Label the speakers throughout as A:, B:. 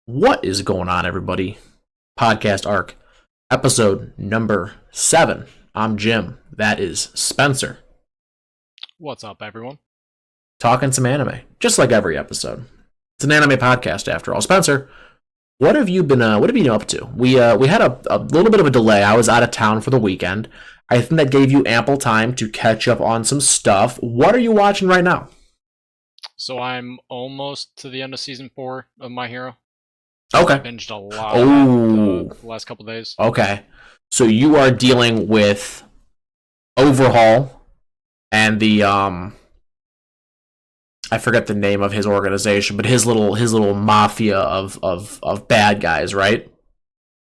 A: What is going on, everybody? Podcast Arc, episode number 7. I'm Jim. That is Spencer.
B: What's up, everyone?
A: Talking some anime, just like every episode. It's an anime podcast, after all. Spencer, what have you been up to? We had a little bit of a delay. I was out of town for the weekend. I think that gave you ample time to catch up on some stuff. What are you watching right now?
B: So I'm almost to the end of season 4 of My Hero.
A: Okay.
B: I binged a lot of the last couple days.
A: Okay. So you are dealing with Overhaul and the I forget the name of his organization, but his little mafia of bad guys, right?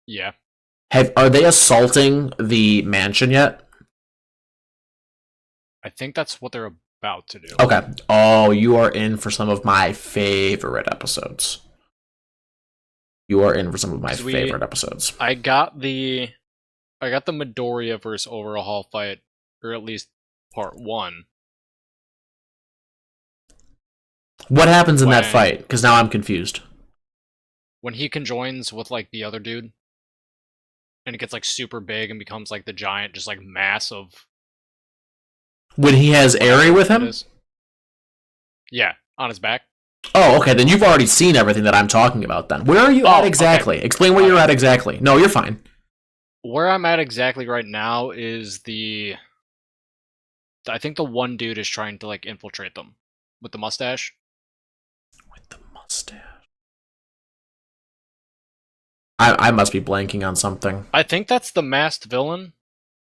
B: Yeah.
A: Are they assaulting the mansion yet?
B: I think that's what they're about to do.
A: Okay. Oh, you are in for some of my favorite episodes. You are in for some of my favorite episodes.
B: I got the Midoriya versus Overhaul fight, or at least part 1.
A: What happens in that fight? Because now I'm confused.
B: When he conjoins with like the other dude, and it gets like super big and becomes like the giant, just like mass of.
A: When he has Eri with him?
B: Yeah, on his back.
A: Oh, okay, then you've already seen everything that I'm talking about then. Where are you at exactly? Okay. Explain where you're at exactly. No, you're fine.
B: Where I'm at exactly right now is I think the one dude is trying to like infiltrate them with the mustache.
A: With the mustache. I must be blanking on something.
B: I think that's the masked villain.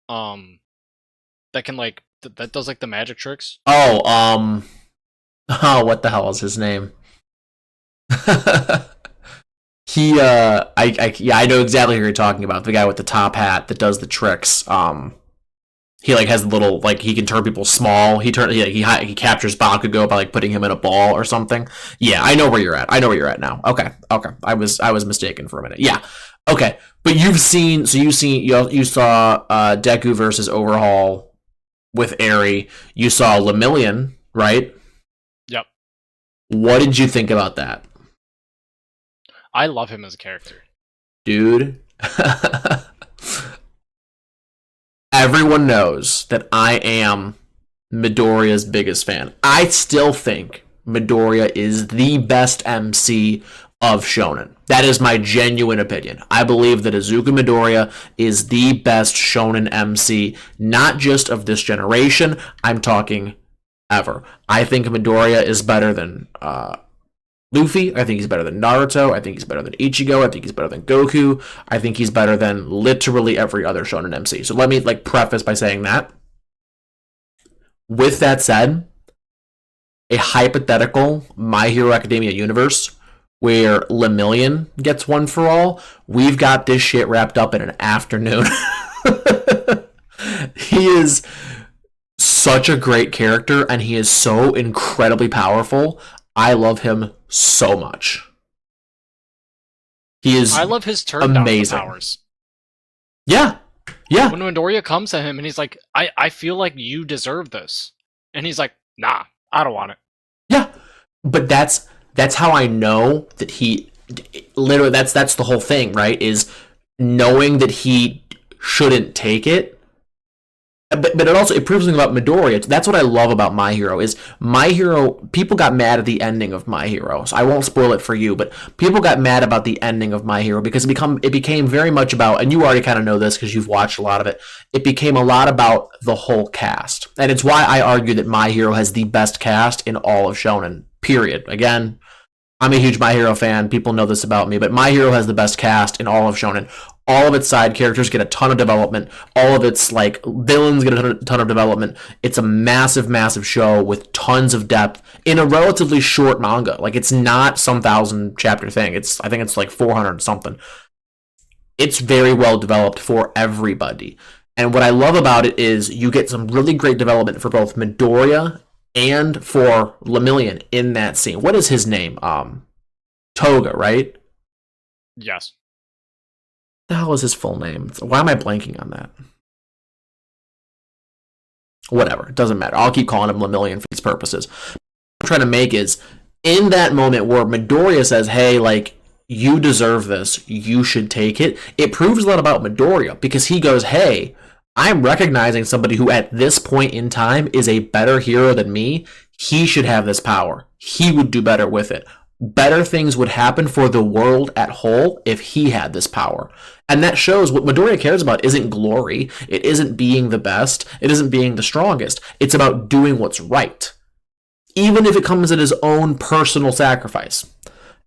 B: That can like that does like the magic tricks.
A: Oh, what the hell is his name? I know exactly who you're talking about. The guy with the top hat that does the tricks. He like has a little like he can turn people small. He captures Bakugo by like putting him in a ball or something. Yeah, I know where you're at. I know where you're at now. Okay. I was mistaken for a minute. Yeah. Okay, but you saw Deku versus Overhaul with Eri. You saw Lemillion, right?
B: Yep.
A: What did you think about that?
B: I love him as a character.
A: Dude. Everyone knows that I am Midoriya's biggest fan. I still think Midoriya is the best MC of shonen. That is my genuine opinion. I believe that Izuku Midoriya is the best shonen MC, not just of this generation. I'm talking ever. I think Midoriya is better than Luffy. I think he's better than Naruto. I think he's better than Ichigo. I think he's better than Goku. I think he's better than literally every other shonen MC. So let me like preface by saying that. With that said, a hypothetical My Hero Academia universe where Lemillion gets one for all, we've got this shit wrapped up in an afternoon. He is such a great character, and he is so incredibly powerful. I love him so much. I
B: love his turn down powers.
A: Yeah. Yeah.
B: When Midoriya comes to him and he's like, I feel like you deserve this. And he's like, nah, I don't want it.
A: Yeah. But that's how I know that he literally that's the whole thing, right? Is knowing that he shouldn't take it. But it proves something about Midoriya. That's what I love about My Hero is My Hero. People got mad at the ending of My Hero, so I won't spoil it for you. But people got mad about the ending of My Hero because it became very much about, and you already kind of know this because you've watched a lot of it. It became a lot about the whole cast, and it's why I argue that My Hero has the best cast in all of shonen. Period. Again, I'm a huge My Hero fan. People know this about me, but My Hero has the best cast in all of shonen. All of its side characters get a ton of development. All of its like villains get a ton of development. It's a massive, massive show with tons of depth in a relatively short manga. Like it's not some 1,000 chapter thing. I think it's like 400 something. It's very well developed for everybody. And what I love about it is you get some really great development for both Midoriya and for Lemillion in that scene. What is his name? Toga, right?
B: Yes.
A: The hell is his full name? Why am I blanking on that? Whatever, it doesn't matter. I'll keep calling him Lemillion for these purposes. What I'm trying to make is in that moment where Midoriya says, hey, like, you deserve this. You should take it. It proves a lot about Midoriya because he goes, hey, I'm recognizing somebody who at this point in time is a better hero than me. He should have this power. He would do better with it. Better things would happen for the world at whole if he had this power. And that shows what Midoriya cares about isn't glory. It isn't being the best. It isn't being the strongest. It's about doing what's right. Even if it comes at his own personal sacrifice.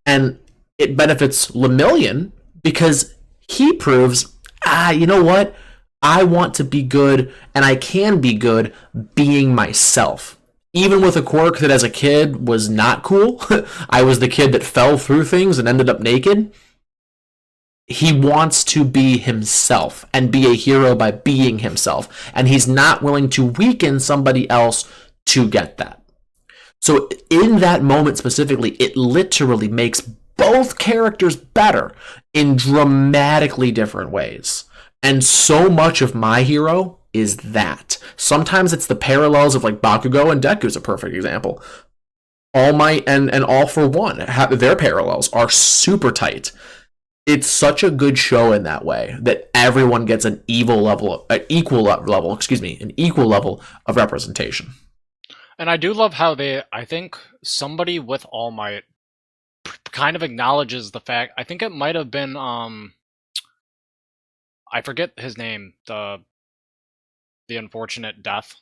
A: And it benefits Lemillion because he proves, you know what? I want to be good, and I can be good being myself. Even with a quirk that as a kid was not cool, I was the kid that fell through things and ended up naked. He wants to be himself and be a hero by being himself, and he's not willing to weaken somebody else to get that. So in that moment specifically, it literally makes both characters better in dramatically different ways. And so much of My Hero is that. Sometimes it's the parallels of like Bakugo and Deku is a perfect example. All Might and All for One, their parallels are super tight. It's such a good show in that way that everyone gets an equal level of representation.
B: And I do love how I think somebody with All Might kind of acknowledges the fact, I think it might have been, I forget his name, the unfortunate death.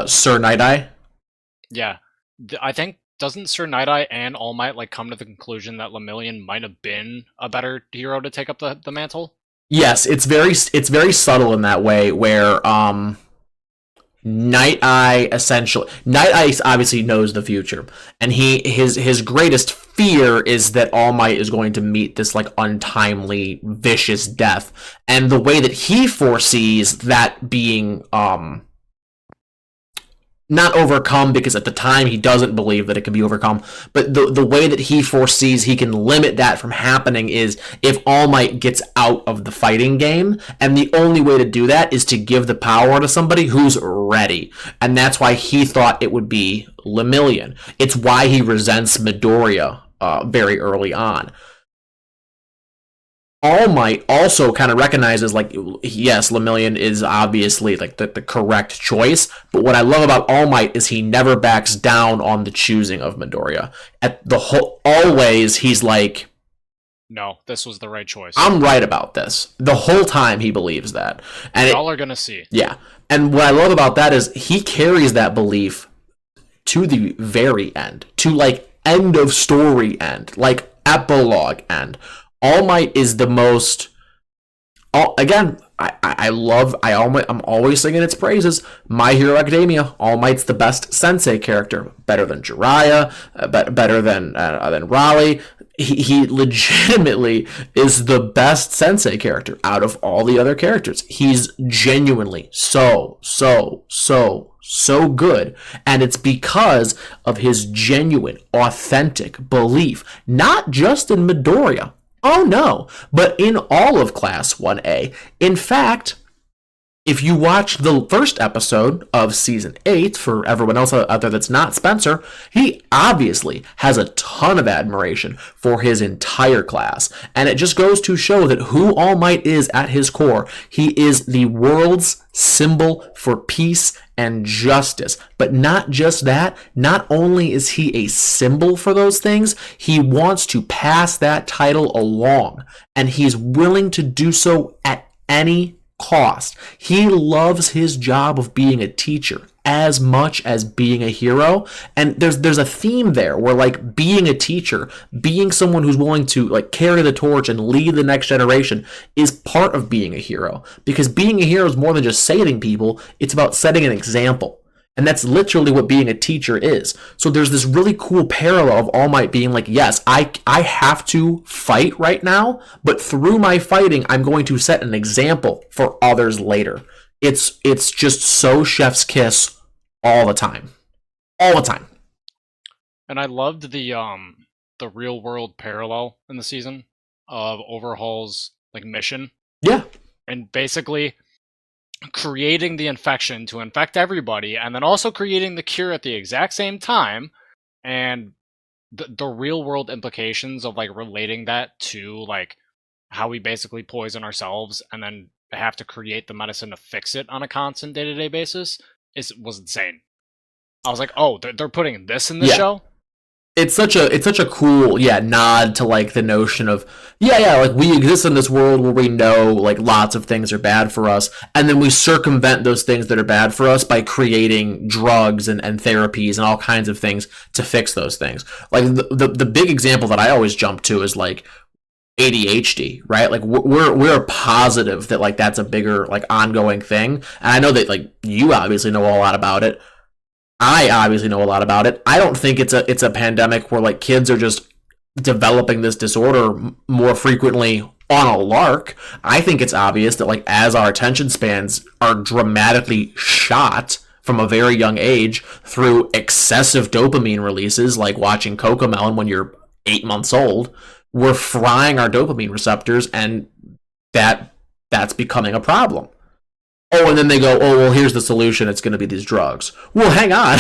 A: Sir Night-Eye?
B: Yeah. I think, doesn't Sir Night-Eye and All Might like come to the conclusion that Lemillion might have been a better hero to take up the mantle?
A: Yes, it's very subtle in that way where Night Eye obviously knows the future, and his greatest fear is that All Might is going to meet this like untimely, vicious death, and the way that he foresees that being not overcome, because at the time he doesn't believe that it can be overcome, but the way that he foresees he can limit that from happening is if All Might gets out of the fighting game, and the only way to do that is to give the power to somebody who's ready, and that's why he thought it would be Lemillion. It's why he resents Midoriya very early on. All Might also kind of recognizes, like, yes, Lemillion is obviously like the correct choice, but what I love about All Might is he never backs down on the choosing of Midoriya. Always he's like,
B: no, this was the right choice.
A: I'm right about this. The whole time he believes that. And
B: y'all are gonna see.
A: Yeah. And what I love about that is he carries that belief to the very end, to like end of story end, like epilogue end. All Might is the most. Again, I'm always singing its praises. My Hero Academia, All Might's the best sensei character, better than Jiraiya, better than Raleigh. He legitimately is the best sensei character out of all the other characters. He's genuinely so good, and it's because of his genuine, authentic belief, not just in Midoriya. Oh no, but in all of Class 1A. In fact, if you watch the first episode of Season 8, for everyone else out there that's not Spencer, he obviously has a ton of admiration for his entire class. And it just goes to show that who All Might is at his core. He is the world's symbol for peace and justice. But not just that, not only is he a symbol for those things, he wants to pass that title along. And he's willing to do so at any cost. He loves his job of being a teacher as much as being a hero, and there's a theme there where like being a teacher, being someone who's willing to like carry the torch and lead the next generation is part of being a hero, because being a hero is more than just saving people. It's about setting an example. And that's literally what being a teacher is. So there's this really cool parallel of All Might being like, yes, I have to fight right now, but through my fighting, I'm going to set an example for others later. It's just so chef's kiss all the time. All the time.
B: And I loved the real world parallel in the season of Overhaul's like mission.
A: Yeah.
B: And basically creating the infection to infect everybody, and then also creating the cure at the exact same time, and the real world implications of like relating that to like how we basically poison ourselves and then have to create the medicine to fix it on a constant day-to-day basis was insane. I was like, oh, they're putting this in the
A: Yeah.
B: show.
A: It's such a cool nod to like the notion of like we exist in this world where we know like lots of things are bad for us, and then we circumvent those things that are bad for us by creating drugs and therapies and all kinds of things to fix those things. Like the big example that I always jump to is like ADHD, right? Like we're positive that like that's a bigger like ongoing thing, and I know that like you obviously know a lot about it. I obviously know a lot about it. I don't think it's a pandemic where like kids are just developing this disorder more frequently on a lark. I think it's obvious that like as our attention spans are dramatically shot from a very young age through excessive dopamine releases, like watching Cocomelon when you're 8 months old, we're frying our dopamine receptors, and that's becoming a problem. Oh, and then they go, oh, well, here's the solution. It's going to be these drugs. Well, hang on.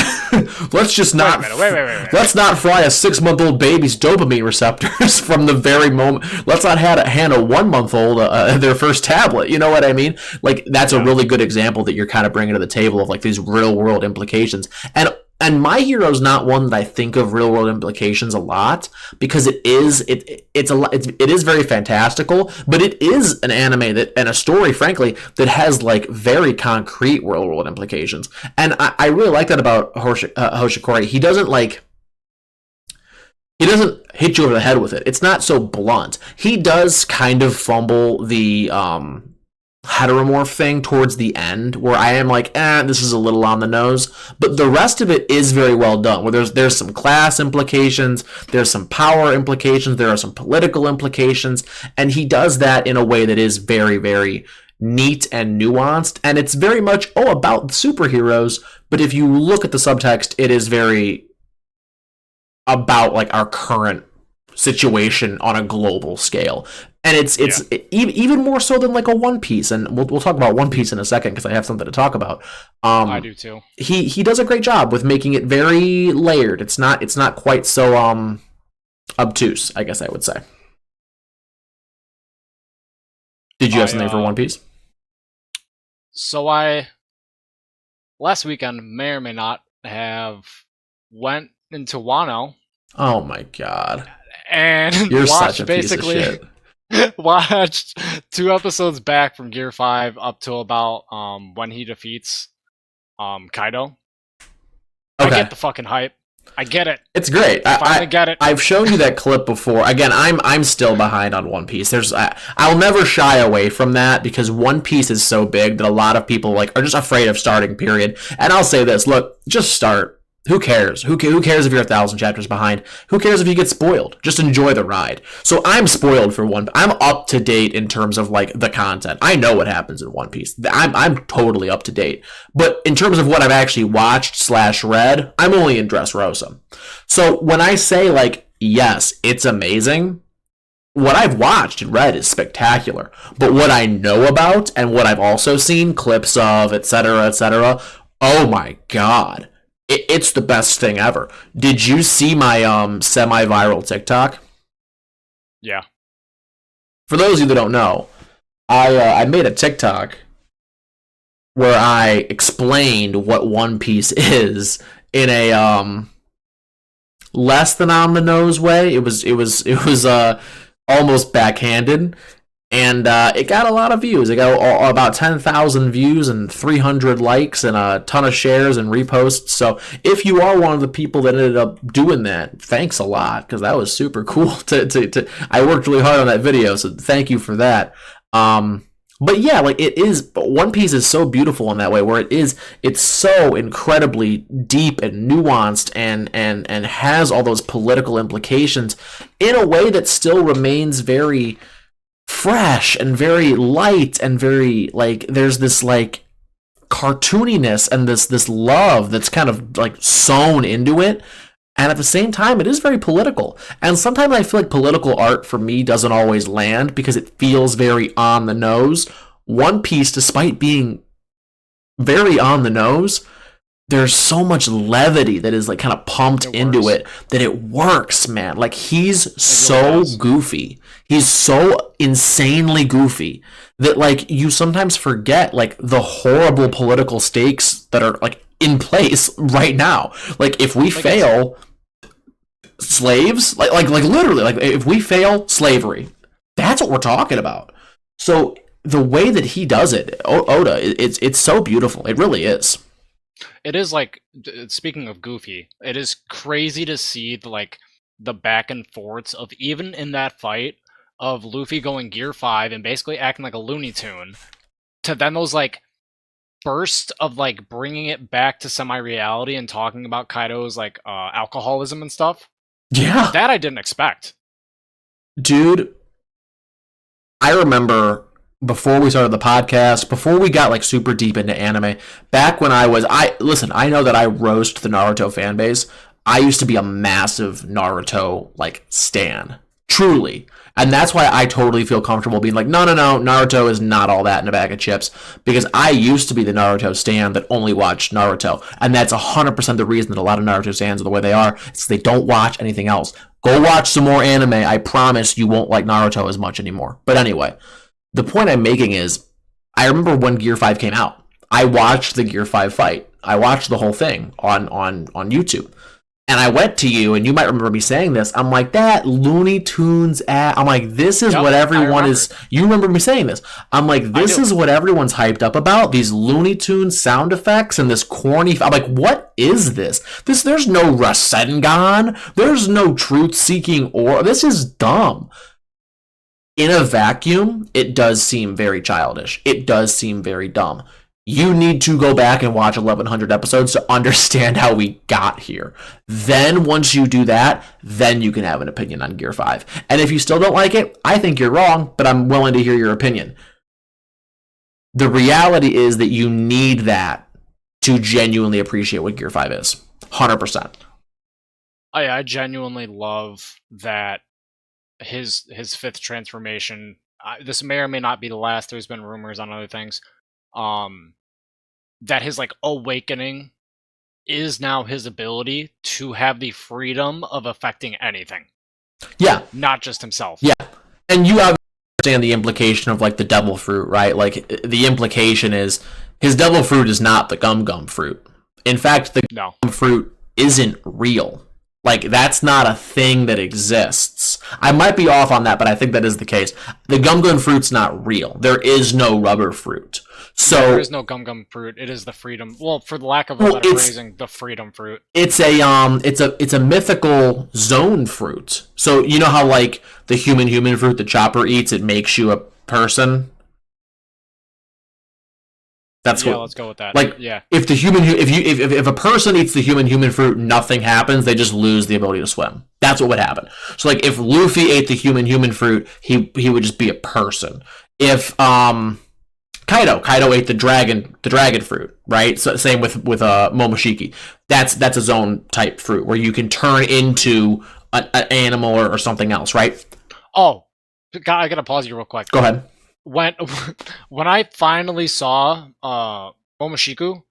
A: Let's just not.
B: Wait.
A: Let's not fry a 6-month-old baby's dopamine receptors from the very moment. Let's not hand a 1-month-old their first tablet. You know what I mean? Like that's a really good example that you're kind of bringing to the table of like these real world implications. And My Hero's not one that I think of real world implications a lot because it is very fantastical, but it is an anime that and a story, frankly, that has like very concrete real world implications. And I really like that about Hoshikori. He doesn't hit you over the head with it. It's not so blunt. He does kind of fumble the heteromorph thing towards the end where I am like, this is a little on the nose, but the rest of it is very well done, where there's some class implications, there's some power implications, there are some political implications, and he does that in a way that is very, very neat and nuanced, and it's very much about superheroes, but if you look at the subtext, it is very about like our current situation on a global scale. And it's even more so than like a One Piece, and we'll talk about One Piece in a second because I have something to talk about.
B: I do too.
A: He does a great job with making it very layered. It's not quite so obtuse, I guess I would say. Did you have something for One Piece?
B: So I last weekend may or may not have went into Wano.
A: Oh my god!
B: And
A: You're
B: watched
A: such a piece of shit.
B: Watched 2 episodes back from Gear 5 up till about when he defeats Kaido. Okay. I get the fucking hype. I get it.
A: It's great.
B: I finally get it.
A: I've shown you that clip before. Again, I'm still behind on One Piece. I'll never shy away from that because One Piece is so big that a lot of people like are just afraid of starting. Period. And I'll say this: look, just start. Who cares? Who cares if you're 1,000 chapters behind? Who cares if you get spoiled? Just enjoy the ride. So I'm spoiled for one. I'm up to date in terms of like the content. I know what happens in One Piece. I'm totally up to date. But in terms of what I've actually watched / read, I'm only in Dressrosa. So when I say like yes, it's amazing, what I've watched and read is spectacular. But what I know about and what I've also seen clips of, etc., oh my god. It's the best thing ever. Did you see my semi-viral TikTok?
B: Yeah.
A: For those of you that don't know, I made a TikTok where I explained what One Piece is in a less than on the nose way. It was almost backhanded. And it got a lot of views. It got about 10,000 views and 300 likes and a ton of shares and reposts. So if you are one of the people that ended up doing that, thanks a lot because that was super cool. I worked really hard on that video, so thank you for that. But yeah, like it is. One Piece is so beautiful in that way, where it's so incredibly deep and nuanced, and has all those political implications in a way that still remains very fresh and very light and very like there's this like cartooniness and this love that's kind of like sewn into it, and at the same time it is very political, and sometimes I feel like political art for me doesn't always land because it feels very on the nose. One Piece, despite being very on the nose, there's so much levity that is like kind of pumped into it that it works, man. Like he's so goofy. He's so insanely goofy that like you sometimes forget like the horrible political stakes that are like in place right now. Like if we fail slaves, like literally, like if we fail slavery, that's what we're talking about. So the way that he does it, Oda, it's so beautiful. It really is.
B: It is like, speaking of goofy, it is crazy to see the back and forths of, even in that fight, of Luffy going Gear 5 and basically acting like a Looney Tune, to then those like bursts of like bringing it back to semi-reality and talking about Kaido's like alcoholism and stuff.
A: Yeah,
B: that I didn't expect.
A: Dude, I remember before we started the podcast, before we got like super deep into anime, back when I know that I rose to the Naruto fan base. I used to be a massive Naruto like stan, truly. And that's why I totally feel comfortable being like, no, Naruto is not all that in a bag of chips, because I used to be the Naruto stan that only watched Naruto. And that's 100% the reason that a lot of Naruto stans are the way they are. It's they don't watch anything else. Go watch some more anime. I promise you won't like Naruto as much anymore. But anyway, the point I'm making is, I remember when Gear 5 came out. I watched the Gear 5 fight. I watched the whole thing on YouTube. And I went to you, and you might remember me saying this. I'm like, that Looney Tunes I'm like, this is what everyone is. You remember me saying this. I'm like, this is what everyone's hyped up about. These Looney Tunes sound effects and this corny. I'm like, what is this? There's no Rasengan. There's no truth-seeking or. This is dumb. In a vacuum, it does seem very childish. It does seem very dumb. You need to go back and watch 1,100 episodes to understand how we got here. Then, once you do that, then you can have an opinion on Gear 5. And if you still don't like it, I think you're wrong, but I'm willing to hear your opinion. The reality is that you need that to genuinely appreciate what Gear 5 is. 100%.
B: I genuinely love that his fifth transformation. This may or may not be the last. There's been rumors on other things. That his like awakening is now his ability to have the freedom of affecting anything.
A: Yeah.
B: Not just himself.
A: Yeah. And you understand the implication of like the devil fruit, right? Like the implication is his devil fruit is not the gum fruit. In fact, the gum fruit isn't real. Like, that's not a thing that exists. I might be off on that, but I think that is the case. The gum fruit's not real. There is no rubber fruit. So
B: there is no gum fruit. It is the freedom. Well, for the lack of a better phrasing, the freedom fruit.
A: It's a mythical zone fruit. So you know how like the human fruit that Chopper eats, it makes you a person. That's what.
B: Let's go with that.
A: Like, if the if a person eats the human fruit, nothing happens. They just lose the ability to swim. That's what would happen. So, like, if Luffy ate the human fruit, he would just be a person. If Kaido ate the dragon fruit, right? So same with Momoshiki. That's a zone type fruit where you can turn into an animal or something else, right?
B: Oh, God, I gotta pause you real quick.
A: Go ahead.
B: When I finally saw Momoshiki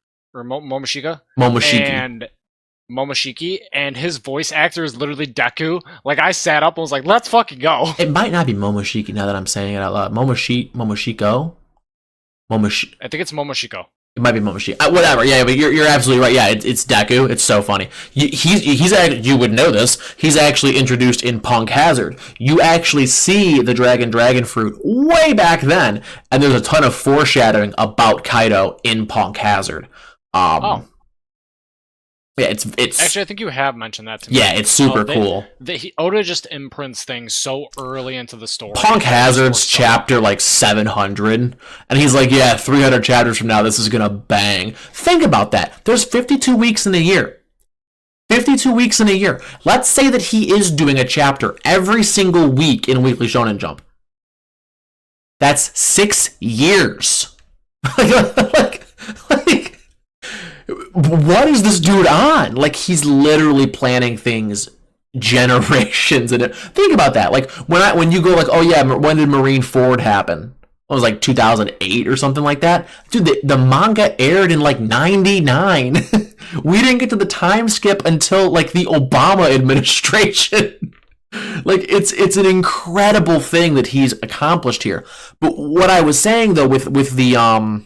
B: and his voice actor is literally Deku, like I sat up and was like, let's fucking go.
A: It might not be Momoshiki now that I'm saying it out loud. Momoshiko?
B: I think it's Momoshiko.
A: It might be Momoshiki. Whatever. Yeah, but you're absolutely right. Yeah, it's Deku. It's so funny. He's actually, you would know this. He's actually introduced in Punk Hazard. You actually see the dragon fruit way back then, and there's a ton of foreshadowing about Kaido in Punk Hazard. Yeah, it's
B: actually, I think you have mentioned that to me.
A: Yeah, it's super cool.
B: Oda just imprints things so early into the story.
A: Punk Hazard's chapter like 700, and he's like, yeah, 300 chapters from now, this is gonna bang. Think about that. There's 52 weeks in a year. 52 weeks in a year. Let's say that he is doing a chapter every single week in Weekly Shonen Jump. That's 6 years. like what is this dude on? Like, he's literally planning things generations. And think about that. Like, when you go like, oh yeah, when did Marine Ford happen? it was like 2008 or something like that. Dude, the manga aired in like 99. We didn't get to the time skip until like the Obama administration. Like it's an incredible thing that he's accomplished here. But what I was saying though with the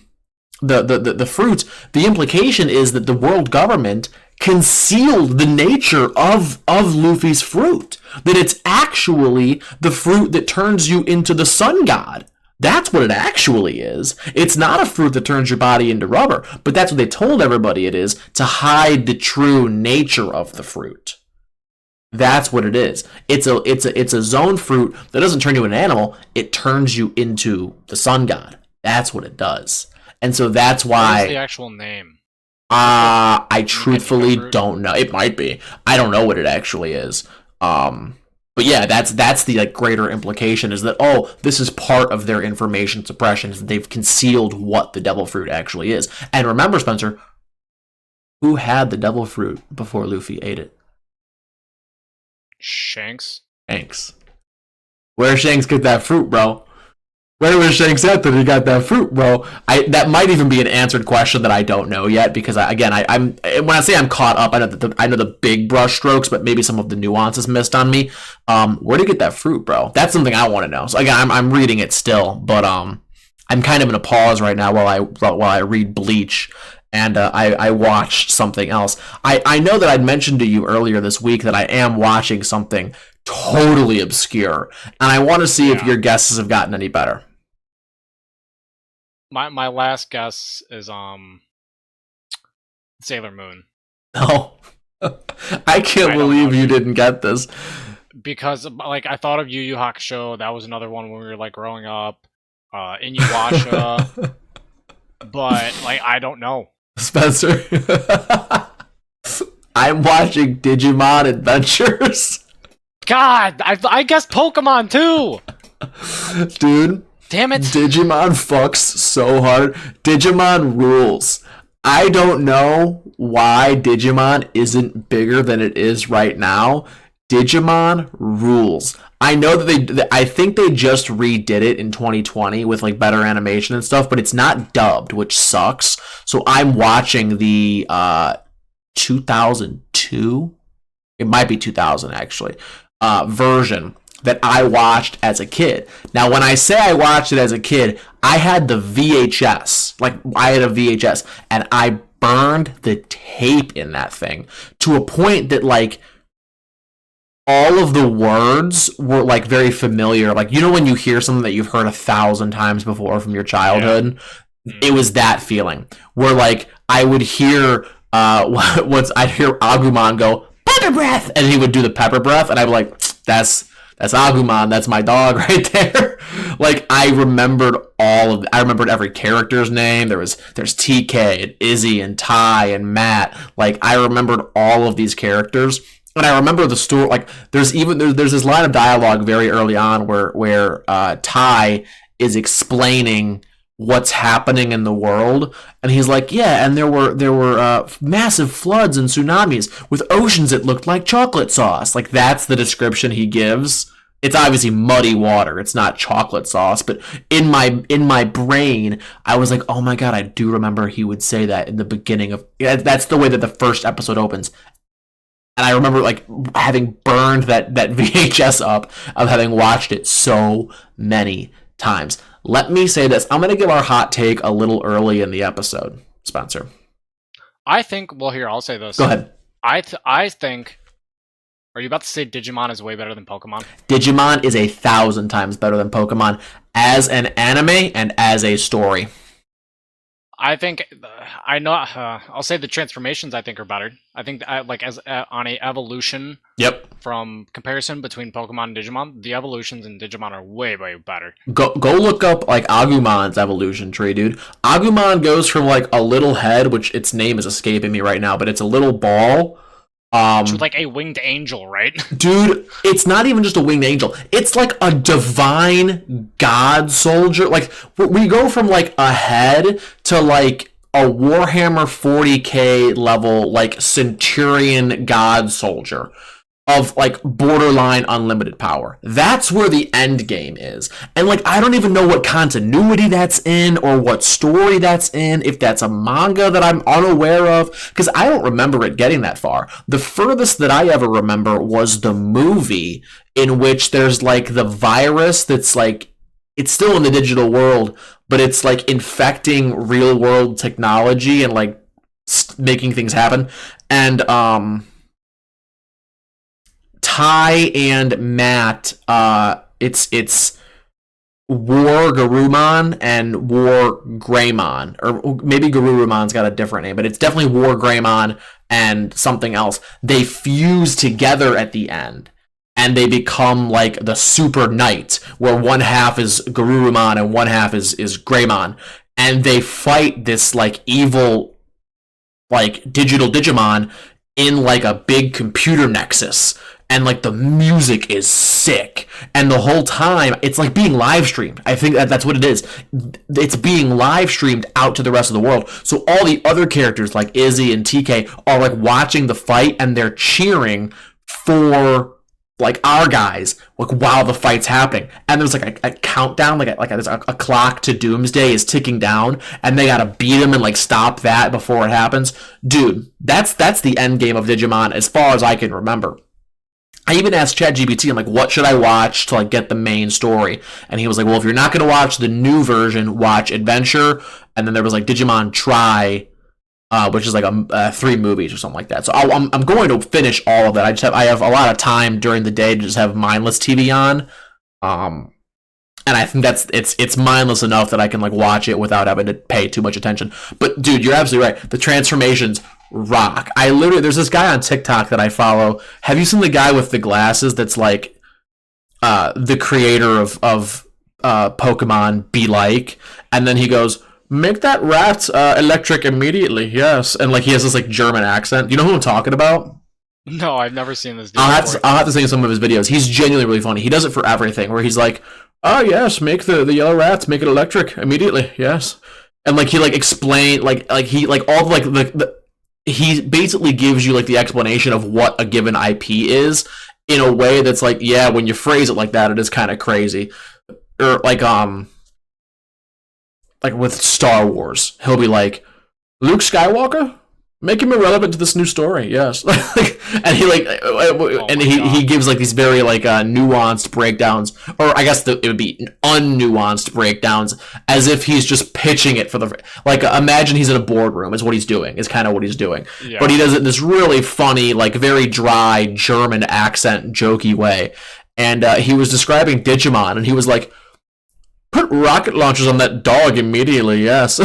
A: fruits, the implication is that the world government concealed the nature of Luffy's fruit. That it's actually the fruit that turns you into the sun god. That's what it actually is. It's not a fruit that turns your body into rubber, but that's what they told everybody it is to hide the true nature of the fruit. That's what it is. It's a zone fruit that doesn't turn you into an animal. It turns you into the sun god. That's what it does. And so that's why.
B: What is the actual name?
A: I truthfully don't know. It might be. I don't know what it actually is. But yeah, that's the like greater implication is that this is part of their information suppression. Is that they've concealed what the devil fruit actually is. And remember, Spencer, who had the devil fruit before Luffy ate it?
B: Shanks.
A: Where Shanks get that fruit, bro? Where was Shanks at that he got that fruit, bro? That might even be an answered question that I don't know yet because I'm when I say I'm caught up, I know the big brush strokes, but maybe some of the nuances missed on me. Where did he get that fruit, bro? That's something I want to know. So again, I'm reading it still, but I'm kind of in a pause right now while I read Bleach. And I watched something else. I know that I'd mentioned to you earlier this week that I am watching something totally obscure, and I want to see if your guesses have gotten any better.
B: My last guess is Sailor Moon.
A: No, I can't believe you didn't get this.
B: Because like I thought of Yu Yu Hakusho. That was another one when we were like growing up. Inuyasha, but like I don't know.
A: Spencer, I'm watching Digimon Adventures.
B: God, I guess Pokemon too.
A: Dude,
B: damn it.
A: Digimon fucks so hard. Digimon rules. I don't know why Digimon isn't bigger than it is right now. Digimon rules. I know that I think they just redid it in 2020 with like better animation and stuff, but it's not dubbed, which sucks. So I'm watching the 2002, it might be 2000 actually, version that I watched as a kid. Now, when I say I watched it as a kid, I had the VHS. Like, I had a VHS, and I burned the tape in that thing to a point that, like, all of the words were, like, very familiar. Like, you know when you hear something that you've heard 1,000 times before from your childhood? Yeah. It was that feeling. Where, like, I would hear, I'd hear Agumon go, pepper breath! And he would do the pepper breath, and I'd be like, that's Agumon, that's my dog right there. Like, I remembered I remembered every character's name. There's TK and Izzy and Ty and Matt. Like, I remembered all of these characters. And I remember the story, like, there's this line of dialogue very early on where Ty is explaining what's happening in the world, and he's like, yeah, and there were massive floods and tsunamis with oceans that looked like chocolate sauce. Like, that's the description he gives. It's obviously muddy water. It's not chocolate sauce, but in my brain, I was like, oh my god, I do remember he would say that in the beginning of. Yeah, that's the way that the first episode opens. And I remember, like, having burned that VHS up of having watched it so many times. Let me say this. I'm going to give our hot take a little early in the episode, Spencer.
B: I think, well, here, I'll say this.
A: Go ahead.
B: I think, are you about to say Digimon is way better than Pokemon?
A: Digimon is 1,000 times better than Pokemon as an anime and as a story.
B: I think, I'll say the transformations I think are better. I think like as on a evolution.
A: Yep.
B: From comparison between Pokemon and Digimon, the evolutions in Digimon are way, way better.
A: Go look up like Agumon's evolution tree, dude. Agumon goes from like a little head, which its name is escaping me right now, but it's a little ball.
B: To like a winged angel, right?
A: Dude, it's not even just a winged angel. It's like a divine god soldier. Like, we go from like a head to like a Warhammer 40k level, like centurion god soldier. of like borderline unlimited power. That's where the end game is. And like I don't even know what continuity that's in or what story that's in, if that's a manga that I'm unaware of, because I don't remember it getting that far. The furthest that I ever remember was the movie in which there's like the virus that's like, it's still in the digital world, but it's like infecting real world technology and like making things happen. And Ty and Matt, it's War Garurumon and War Greymon, or maybe Garurumon's got a different name, but it's definitely War Greymon and something else. They fuse together at the end, and they become like the Super Knight, where one half is Garurumon and one half is Greymon, and they fight this like evil, like digital Digimon in like a big computer nexus. And like the music is sick, and the whole time it's like being live streamed. I think that's what it is. It's being live streamed out to the rest of the world. So all the other characters like Izzy and TK are like watching the fight, and they're cheering for like our guys like while the fight's happening. And there's like a countdown, there's a clock to doomsday is ticking down, and they gotta beat him and like stop that before it happens. Dude, that's the end game of Digimon as far as I can remember. I even asked ChatGPT, I'm like, what should I watch to like get the main story? And he was like, well, if you're not going to watch the new version, watch Adventure. And then there was like Digimon Try, which is like 3 movies or something like that. So I'm going to finish all of that. I have a lot of time during the day to just have mindless TV on. And I think it's mindless enough that I can like watch it without having to pay too much attention. But dude, you're absolutely right. The transformations rock. There's this guy on TikTok that I follow. Have you seen the guy with the glasses that's like the creator of Pokemon Be Like? And then he goes, make that rat electric immediately, yes. And like he has this like German accent. Do you know who I'm talking about?
B: No, I've never seen this dude.
A: I'll have to see some of his videos. He's genuinely really funny. He does it for everything, where he's like, oh yes, make the yellow rats, make it electric immediately, yes. And like he like explain like he like all like the he basically gives you like the explanation of what a given IP is in a way that's like, yeah, when you phrase it like that, it is kind of crazy. Or like with Star Wars, he'll be like, Luke Skywalker, make him irrelevant to this new story, yes. And he like he gives like these very like nuanced breakdowns, or I guess it would be unnuanced breakdowns, as if he's just pitching it for the like. Imagine he's in a boardroom is what he's doing, is kind of what he's doing. Yeah. But he does it in this really funny, like very dry German accent, jokey way. And he was describing Digimon, and he was like, put rocket launchers on that dog immediately, yes.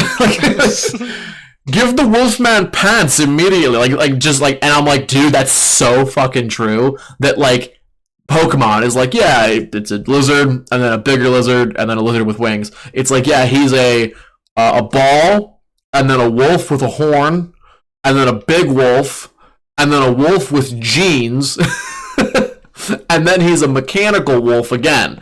A: Give the Wolfman pants immediately, and I'm like, dude, that's so fucking true. That like Pokemon is like, yeah, it's a lizard, and then a bigger lizard, and then a lizard with wings. It's like, yeah, he's a ball, and then a wolf with a horn, and then a big wolf, and then a wolf with jeans, and then he's a mechanical wolf again.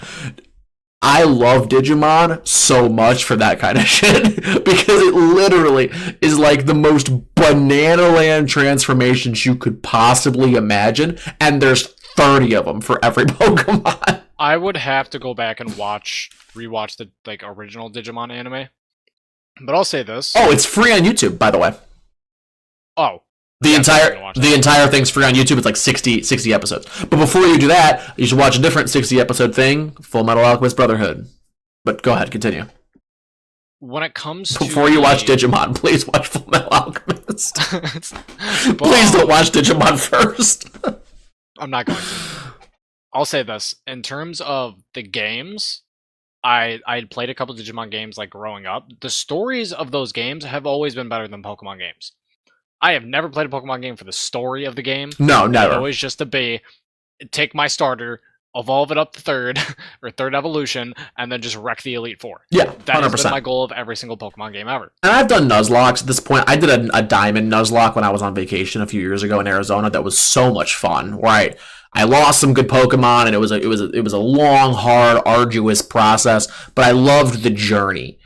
A: I love Digimon so much for that kind of shit, because it literally is like the most banana land transformations you could possibly imagine, and there's 30 of them for every Pokemon.
B: I would have to go back and rewatch the like original Digimon anime. But I'll say this.
A: Oh, it's free on YouTube, by the way.
B: Oh.
A: The entire thing's free on YouTube. It's like 60 episodes. But before you do that, you should watch a different 60 episode thing, Full Metal Alchemist Brotherhood. But go ahead, continue.
B: When it comes to
A: before you watch Digimon, please watch Full Metal Alchemist. Please don't watch Digimon first.
B: I'm not going to. I'll say this. In terms of the games, I had played a couple Digimon games like growing up. The stories of those games have always been better than Pokemon games. I have never played a Pokemon game for the story of the game.
A: No, never.
B: It's always just to take my starter, evolve it up to third evolution, and then just wreck the Elite Four.
A: Yeah, 100%.
B: That has been my goal of every single Pokemon game ever.
A: And I've done Nuzlocke at this point. I did a Diamond Nuzlocke when I was on vacation a few years ago in Arizona. That was so much fun. Right, I lost some good Pokemon, and it was a long, hard, arduous process. But I loved the journey.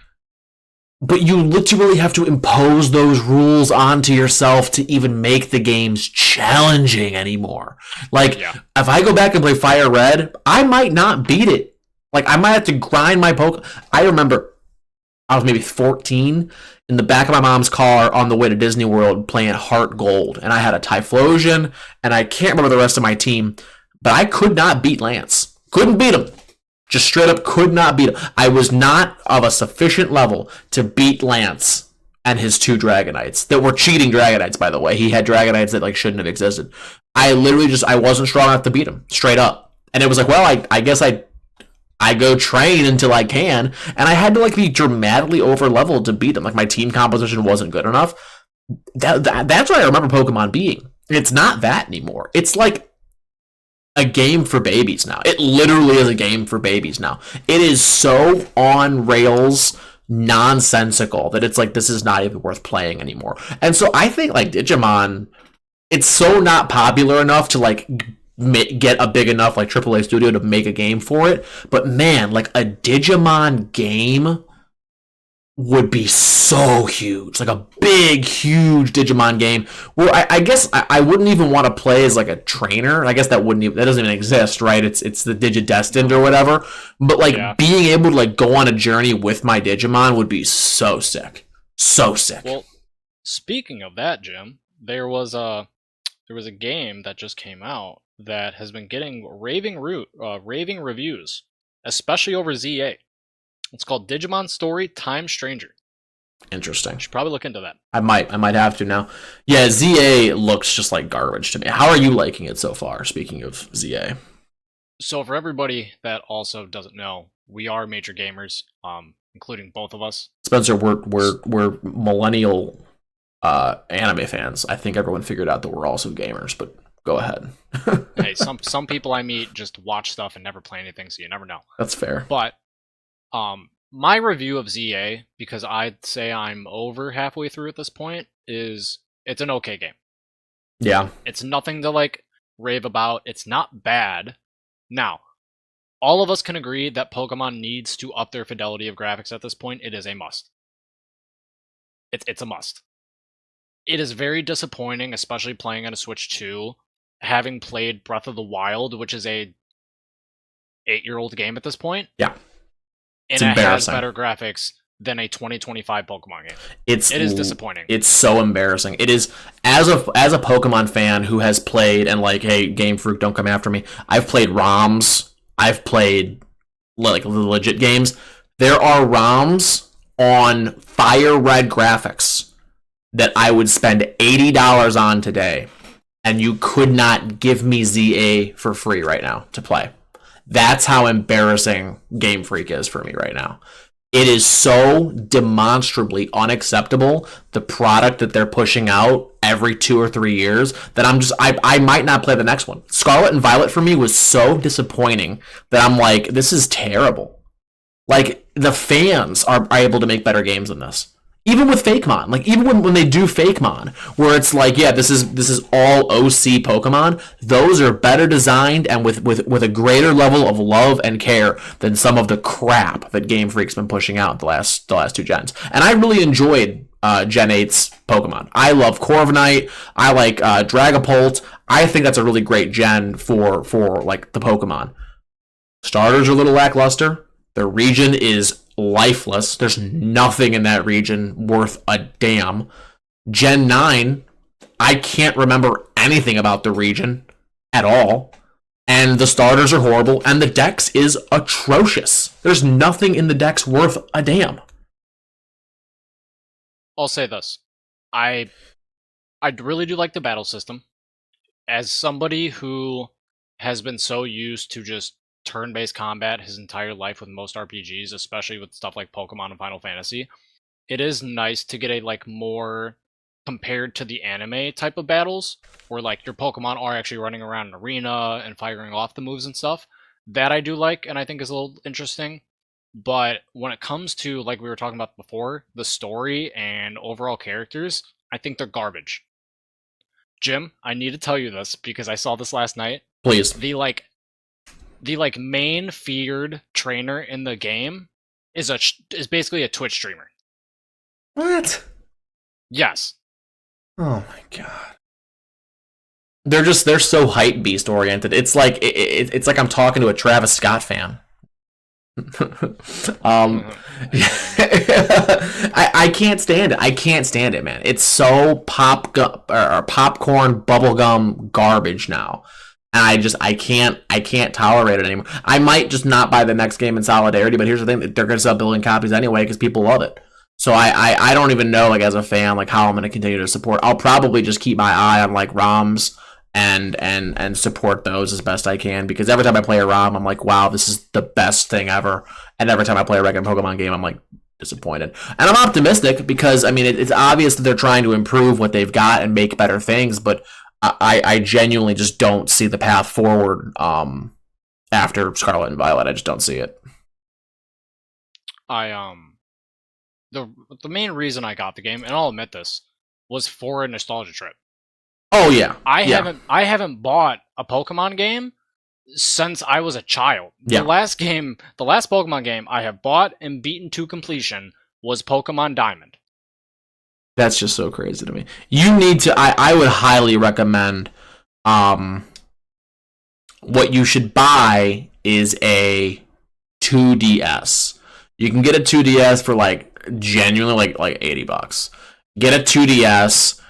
A: but you literally have to impose those rules onto yourself to even make the games challenging anymore. Like,
B: Yeah.
A: if I go back and play Fire Red, I might not beat it. Like, I might have to grind my poke. I remember I was maybe 14 in the back of my mom's car on the way to Disney World playing Heart Gold, and I had a Typhlosion, and I can't remember the rest of my team, but I could not beat Lance. Couldn't beat him. Just straight up could not beat him. I was not of a sufficient level to beat Lance and his two Dragonites that were cheating Dragonites, by the way. He had Dragonites that like shouldn't have existed. I literally just I wasn't strong enough to beat him straight up, and it was like, well, I guess I go train until I can, and I had to like be dramatically over leveled to beat him. Like my team composition wasn't good enough. That's what I remember Pokemon being. It's not that anymore. It's like a game for babies now. It literally is a game for babies now. It is so on rails nonsensical that it's like this is not even worth playing anymore. And so I think like Digimon, it's so not popular enough to like get a big enough like AAA studio to make a game for it. But man, like a Digimon game would be so huge, like a big, huge Digimon game. Where I guess I wouldn't even want to play as like a trainer. I guess that wouldn't even, that doesn't even exist, right? It's the Digidestined or whatever. But like being able to like go on a journey with my Digimon would be so sick, so sick.
B: Well, speaking of that, Jim, there was a game that just came out that has been getting raving reviews, especially over ZA. It's called Digimon Story Time Stranger.
A: Interesting.
B: You should probably look into that.
A: I might have to now. Yeah, ZA looks just like garbage to me. How are you liking it so far? Speaking of ZA,
B: So for everybody that also doesn't know, we are major gamers, including both of us.
A: Spencer, we're millennial anime fans. I think everyone figured out that we're also gamers, but go ahead.
B: Hey, some people I meet just watch stuff and never play anything, so you never know.
A: That's fair.
B: But my review of ZA, because I'd say I'm over halfway through at this point, is it's an okay game.
A: Yeah.
B: It's nothing to like rave about. It's not bad. Now, all of us can agree that Pokemon needs to up their fidelity of graphics at this point. It is a must. It's a must. It is very disappointing, especially playing on a Switch 2, having played Breath of the Wild, which is a 8-year-old game at this point.
A: Yeah.
B: And it has better graphics than a 2025 Pokemon game. It is disappointing.
A: It's so embarrassing. It is, as a Pokemon fan who has played, and like, hey, Game Freak, don't come after me. I've played ROMs. I've played like the legit games. There are ROMs on Fire Red graphics that I would spend $80 on today, and you could not give me ZA for free right now to play. That's how embarrassing Game Freak is for me right now. It is so demonstrably unacceptable, the product that they're pushing out every 2 or 3 years, that I might not play the next one. Scarlet and Violet for me was so disappointing that I'm like, this is terrible. Like, the fans are able to make better games than this. Even with Fakemon, like even when they do Fakemon, where it's like, yeah, this is all OC Pokemon, those are better designed and with a greater level of love and care than some of the crap that Game Freak's been pushing out the last 2 gens. And I really enjoyed Gen 8's Pokemon. I love Corviknight. I like Dragapult. I think that's a really great gen for like the Pokemon. Starters are a little lackluster. The region is lifeless. There's nothing in that region worth a damn. Gen 9, I can't remember anything about the region at all. And the starters are horrible, and the dex is atrocious. There's nothing in the dex worth a damn.
B: I'll say this. I really do like the battle system. As somebody who has been so used to just turn-based combat his entire life with most RPGs, especially with stuff like Pokemon and Final Fantasy, it is nice to get a like more compared to the anime type of battles, where like your Pokemon are actually running around an arena and firing off the moves and stuff. That I do like, and I think is a little interesting. But when it comes to, like we were talking about before, the story and overall characters, I think they're garbage. Jim, I need to tell you this because I saw this last night.
A: Please.
B: The main feared trainer in the game is basically a Twitch streamer.
A: What?
B: Yes.
A: Oh my god. They're so hype beast oriented. It's like it's like I'm talking to a Travis Scott fan. I can't stand it. I can't stand it, man. It's so popcorn bubblegum garbage now. And I can't tolerate it anymore. I might just not buy the next game in solidarity, but here's the thing, they're gonna sell a billion copies anyway because people love it. So I don't even know, like, as a fan, like, how I'm gonna continue to support. I'll probably just keep my eye on, like, ROMs and support those as best I can, because every time I play a ROM, I'm like, wow, this is the best thing ever. And every time I play a regular Pokemon game, I'm like disappointed. And I'm optimistic because, I mean, it's obvious that they're trying to improve what they've got and make better things, but I genuinely just don't see the path forward after Scarlet and Violet. I just don't see it.
B: The main reason I got the game, and I'll admit this, was for a nostalgia trip.
A: Oh yeah.
B: I haven't bought a Pokemon game since I was a child.
A: Yeah.
B: The last Pokemon game I have bought and beaten to completion was Pokemon Diamond.
A: That's just so crazy to me. You need to. I would highly recommend. What you should buy is a 2DS. You can get a 2DS for genuinely like $80. Get a 2DS.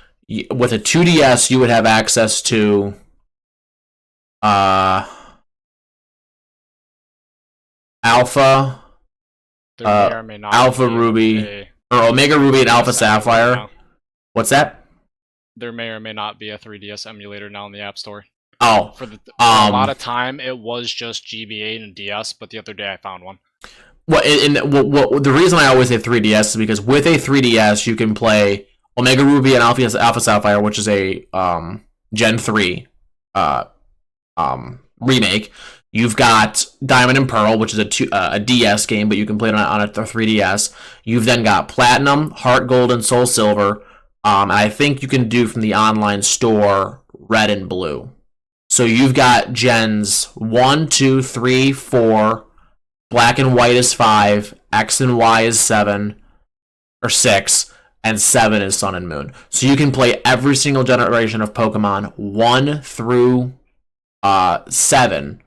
A: With a 2DS, you would have access to Alpha, Alpha Ruby, or Omega Ruby and Alpha Sapphire. What's that?
B: There may or may not be a 3DS emulator now in the App Store.
A: Oh,
B: for a lot of time, it was just GBA and DS, but the other day I found one.
A: Well, the reason I always say 3DS is because with a 3DS, you can play Omega Ruby and Alpha Sapphire, which is a Gen 3 remake. You've got Diamond and Pearl, which is a DS game, but you can play it on a 3DS. You've then got Platinum, Heart Gold, and Soul Silver. And I think you can do from the online store Red and Blue. So you've got Gens 1, 2, 3, 4, Black and White is 5, X and Y is 7, or 6, and 7 is Sun and Moon. So you can play every single generation of Pokemon 1 through 7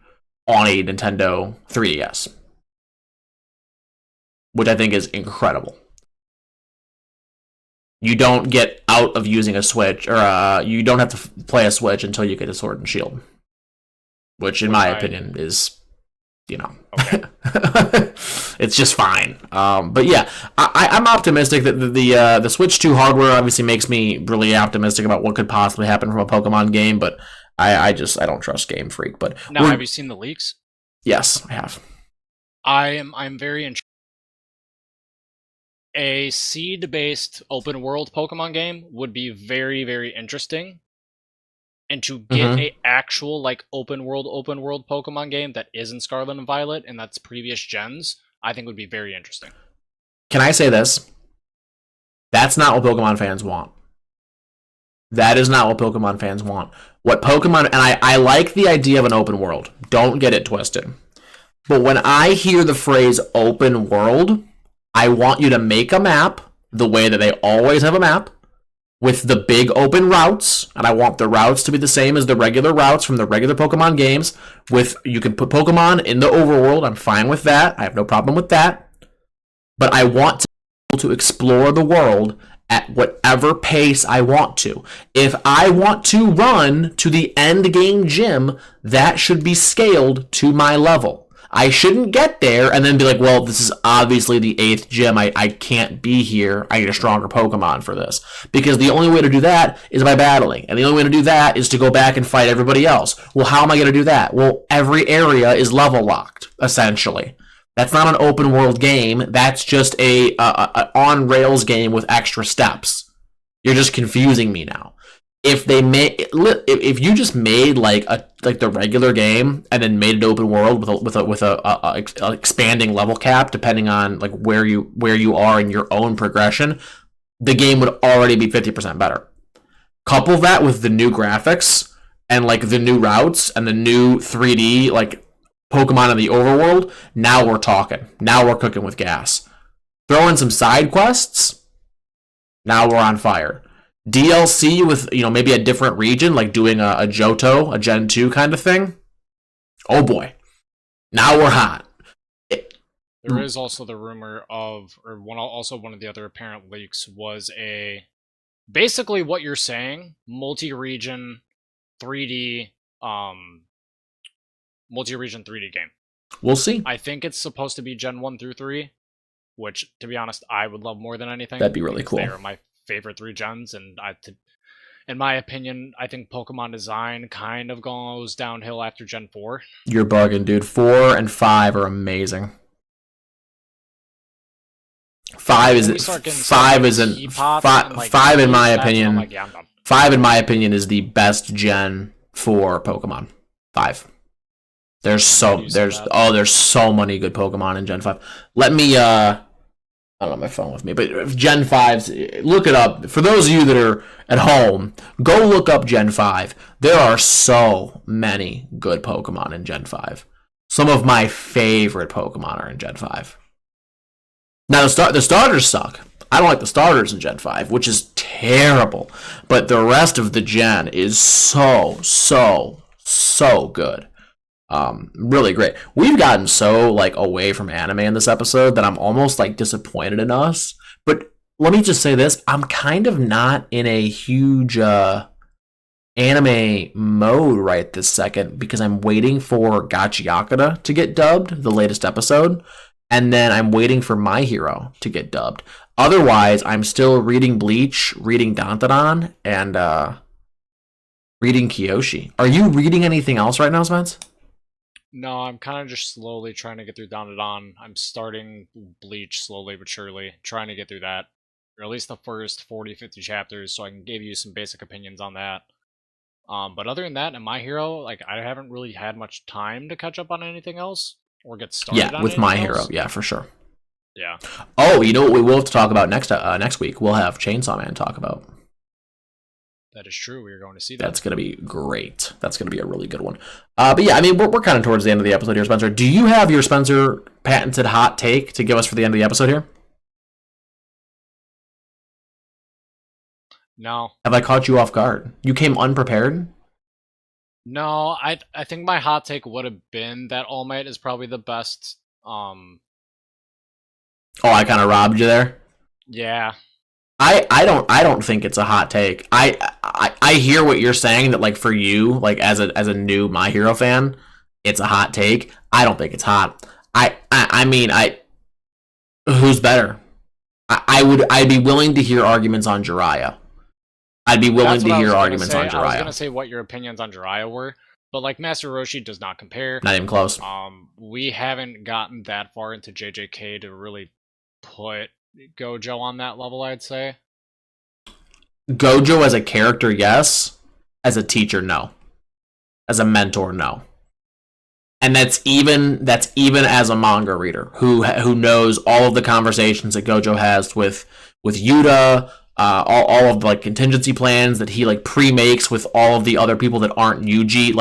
A: on a Nintendo 3DS, which I think is incredible. You don't get out of using a Switch, or you don't have to play a Switch until you get a Sword and Shield, which in my opinion is, okay. It's just fine. But yeah, I'm optimistic that the Switch 2 hardware obviously makes me really optimistic about what could possibly happen from a Pokemon game, but I don't trust Game Freak. But
B: now, have you seen the leaks?
A: Yes, I have.
B: I'm very interested. A seed-based open-world Pokemon game would be very, very interesting. And to get a actual open world Pokemon game that isn't Scarlet and Violet and that's previous gens, I think would be very interesting.
A: Can I say this? That's not what Pokemon fans want. That is not what Pokemon fans want. What Pokemon, and I like the idea of an open world. Don't get it twisted. But when I hear the phrase open world, I want you to make a map the way that they always have a map, with the big open routes, and I want the routes to be the same as the regular routes from the regular Pokemon games. You can put Pokemon in the overworld. I'm fine with that. I have no problem with that. But I want to be able to explore the world at whatever pace I want to. If I want to run to the end game gym, that should be scaled to my level. I shouldn't get there and then be like, well, this is obviously the 8th gym. I can't be here. I need a stronger Pokemon for this. Because the only way to do that is by battling. And the only way to do that is to go back and fight everybody else. Well, how am I going to do that? Well, every area is level locked, essentially. That's not an open world game. That's just a on-rails game with extra steps. You're just confusing me now. If you just made like the regular game and then made it open world with a expanding level cap depending on like where you are in your own progression, the game would already be 50% better. Couple that with the new graphics and like the new routes and the new 3D like Pokemon in the overworld, now we're talking. Now we're cooking with gas. Throw in some side quests, Now we're on fire. DLC with, maybe a different region, like doing a Johto, a Gen 2 kind of thing. Oh boy. Now we're hot.
B: There is also the rumor of, or one of the other apparent leaks was basically what you're saying, multi-region 3D game.
A: We'll see.
B: I think it's supposed to be Gen 1 through 3, which, to be honest, I would love more than anything.
A: That'd be really cool.
B: They are my favorite 3 gens, and in my opinion, I think Pokemon design kind of goes downhill after Gen 4.
A: You're bugging, dude. 4 and 5 are amazing. 5 in my opinion.
B: Like, yeah, I'm done.
A: 5 in my opinion is the best gen for Pokemon. 5. There's so many good Pokemon in Gen 5. Let me I don't have my phone with me, but Gen 5's, look it up. For those of you that are at home, go look up Gen 5. There are so many good Pokemon in Gen 5. Some of my favorite Pokemon are in Gen 5. Now, the starters suck. I don't like the starters in Gen 5, which is terrible. But the rest of the gen is so good. Really great. We've gotten so away from anime in this episode that I'm almost disappointed in us. But let me just say this. I'm kind of not in a huge anime mode right this second because I'm waiting for Gachiakata to get dubbed, the latest episode. And then I'm waiting for My Hero to get dubbed. Otherwise, I'm still reading Bleach, reading Dandadan, and reading Kyoshi. Are you reading anything else right now, Spence?
B: No, I'm kind of just slowly trying to get through Dandadan. I'm starting Bleach slowly but surely, trying to get through that. Or at least the first 40, 50 chapters, so I can give you some basic opinions on that. But other than that, in My Hero, I haven't really had much time to catch up on anything else. Or get started on
A: with My
B: else.
A: Hero. Yeah, for sure.
B: Yeah.
A: Oh, you know what we will have to talk about next week? We'll have Chainsaw Man talk about.
B: That is true. We are going to see that.
A: That's going to be great. That's going to be a really good one. But yeah, I mean, we're kind of towards the end of the episode here, Spencer. Do you have your Spencer patented hot take to give us for the end of the episode here?
B: No.
A: Have I caught you off guard? You came unprepared?
B: No, I think my hot take would have been that All Might is probably the best.
A: Oh, I kind of robbed you there.
B: Yeah.
A: I don't think it's a hot take. I hear what you're saying that for you as a new My Hero fan, it's a hot take. I don't think it's hot. I mean who's better? I'd be willing to hear arguments on Jiraiya. I'd be willing to hear arguments on Jiraiya.
B: I was going to say what your opinions on Jiraiya were, but Master Roshi does not compare.
A: Not even close.
B: We haven't gotten that far into JJK to really put Gojo on that level, I'd say.
A: Gojo as a character, yes. As a teacher, no. As a mentor, no. And that's even as a manga reader who knows all of the conversations that Gojo has with Yuta. All of the contingency plans that he pre-makes with all of the other people that aren't Yuji.